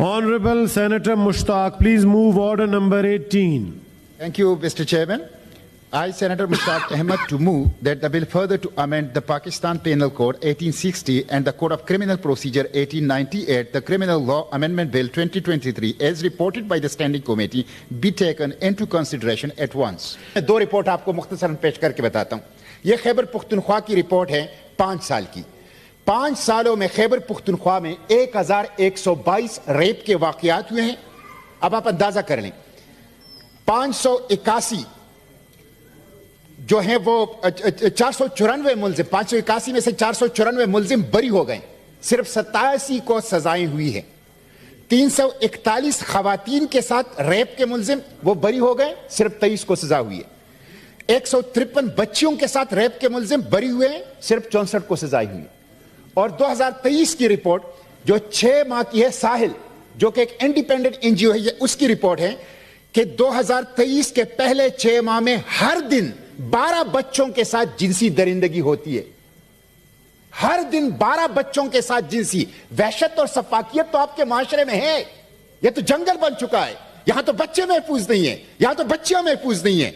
Honorable Senator Mushtaq, please move order number 18. Thank you, Mr. Chairman. I, Senator Mushtaq Ahmed, to move that the bill further to amend the Pakistan Penal Code 1860 and the Code of Criminal Procedure 1898, the Criminal Law Amendment Bill 2023, as reported by the Standing Committee, be taken into consideration at once. दो report आपको मुख्तसरन पेश करके बताता हूँ. ये खैबर पुख्तनख्वा की report है 5 साल की. 5 सालों में खैबर पुख्तनख्वा में 1122 रेप के वाकयात हुए हैं. अब आप अंदाजा कर लें, 581 जो हैं वो 494 मुलजिम, 581 में से 494 मुलजिम बरी हो गए, सिर्फ 87 को सजाएं हुई है. 341 खवातीन के साथ रेप के मुलजिम वो बरी हो गए, सिर्फ 23 को सजा हुई है. 153 बच्चियों के साथ रेप के मुलजिम बरी हुए हैं, सिर्फ 64 को सजाई हुई है. और 2023 की रिपोर्ट जो 6 माह की है, साहिल जो कि एक इंडिपेंडेंट एनजीओ है, ये उसकी रिपोर्ट है कि 2023 के पहले 6 माह में हर दिन 12 बच्चों के साथ जिनसी दरिंदगी होती है. हर दिन 12 बच्चों के साथ जिनसी. वहशत और सफाकियत तो आपके माशरे में है, यह तो जंगल बन चुका है. यहां तो बच्चे महफूज नहीं है, यहां तो बच्चियां महफूज नहीं है.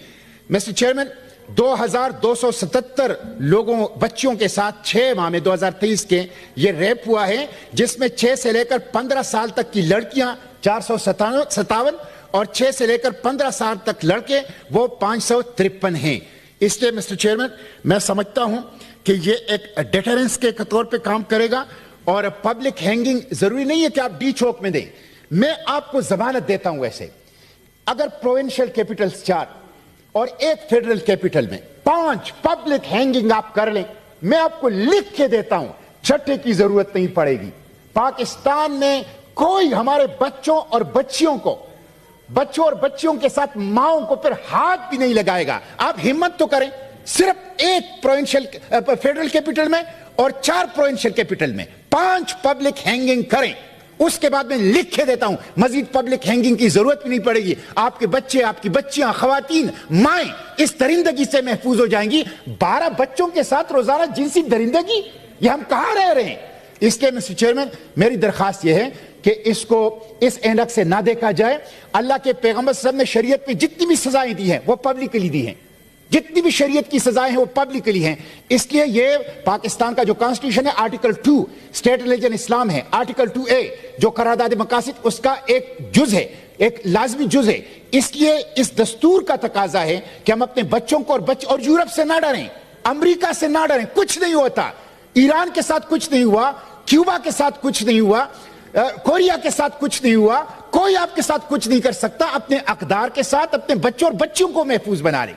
मिस्टर चेयरमैन, 2277 लोगों बच्चियों के साथ 6 माह में 2023 के ये रेप हुआ है, जिसमें 6 से लेकर 15 साल तक की लड़कियां 457 और 6 से लेकर 15 साल तक लड़के वो 553 हैं. इसलिए मिस्टर चेयरमैन, मैं समझता हूं कि ये एक डेटरेंस के तौर पे काम करेगा. और पब्लिक हैंगिंग जरूरी नहीं है कि आप डी चौक में दें. मैं आपको जमानत देता हूं, ऐसे अगर प्रोविंशियल कैपिटल्स 4 और एक फेडरल कैपिटल में 5 पब्लिक हैंगिंग आप कर लें, मैं आपको लिख के देता हूं, छठे की जरूरत नहीं पड़ेगी. पाकिस्तान में कोई हमारे बच्चों और बच्चियों के साथ माओं को फिर हाथ भी नहीं लगाएगा. आप हिम्मत तो करें, सिर्फ एक प्रोविंशियल फेडरल कैपिटल में और 4 प्रोविंशियल कैपिटल में 5 पब्लिक हैंगिंग करें. उसके बाद मैं लिख के देता हूं, मजीद पब्लिक हैंगिंग की जरूरत भी नहीं पड़ेगी. आपके बच्चे, आपकी बच्चियां, खवातीन, माएं इस दरिंदगी से महफूज हो जाएंगी. 12 बच्चों के साथ रोजाना जिनसी दरिंदगी, ये हम कहां रह रहे हैं? इसलिए मिस्टर चेयरमैन, मेरी दरखास्त यह है कि इसको इस ऐनक से ना देखा जाए. अल्लाह के पैगंबर सब ने शरीयत पे जितनी भी सजाएं दी हैं वो पब्लिकली दी हैं. जितनी भी शरीयत की सजाएं हैं वो पब्लिकली हैं. इसलिए ये पाकिस्तान का जो कॉन्स्टिट्यूशन है, आर्टिकल 2 स्टेट रिलीजन इस्लाम है, आर्टिकल 2A जो करारदाद मकासिद, उसका एक जुज है, एक लाजमी जुज है. इसलिए इस दस्तूर का तकाजा है कि हम अपने बच्चों को और यूरोप से ना डरें, अमेरिका से ना डरें. कुछ नहीं होता. ईरान के साथ कुछ नहीं हुआ, क्यूबा के साथ कुछ नहीं हुआ, कोरिया के साथ कुछ नहीं हुआ. कोई आपके साथ कुछ नहीं कर सकता. अपने अकदार के साथ अपने बच्चों और बच्चियों को महफूज बना लें.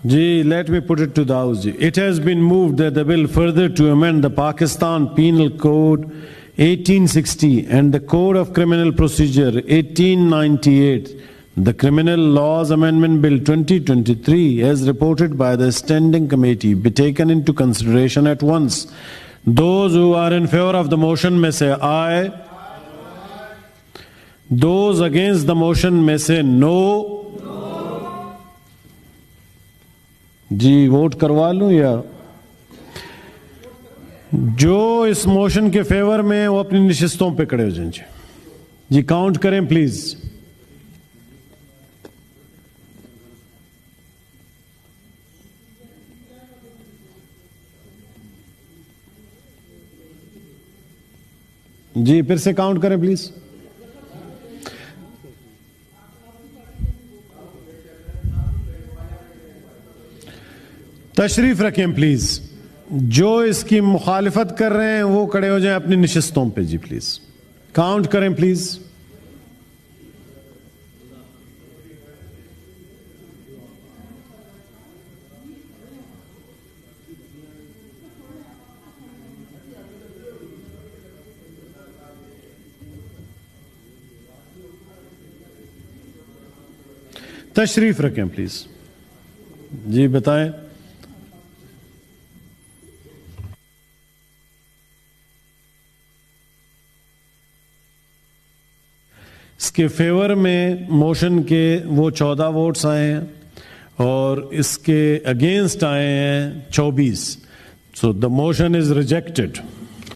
Ji, let me put it to the House. It has been moved that the bill further to amend the Pakistan Penal Code 1860 and the Code of Criminal Procedure 1898, the Criminal Laws Amendment Bill 2023, as reported by the Standing Committee, be taken into consideration at once. Those who are in favor of the motion may say aye. Those against the motion may say no. Ji vote करवा लूं या जो इस motion के favour में वो अपनी निशिस्तों पे खड़े हो जाएं. जी काउंट करें प्लीज. जी फिर से काउंट करें प्लीज. तशरीफ रखें प्लीज. जो इसकी मुखालिफत कर रहे हैं वो खड़े हो जाएं अपनी निशिस्तों पे. जी प्लीज काउंट करें प्लीज. तशरीफ रखें प्लीज. जी बताएं. इसके फेवर में मोशन के वो 14 वोट्स आए हैं और इसके अगेंस्ट आए हैं 24. So the motion is rejected.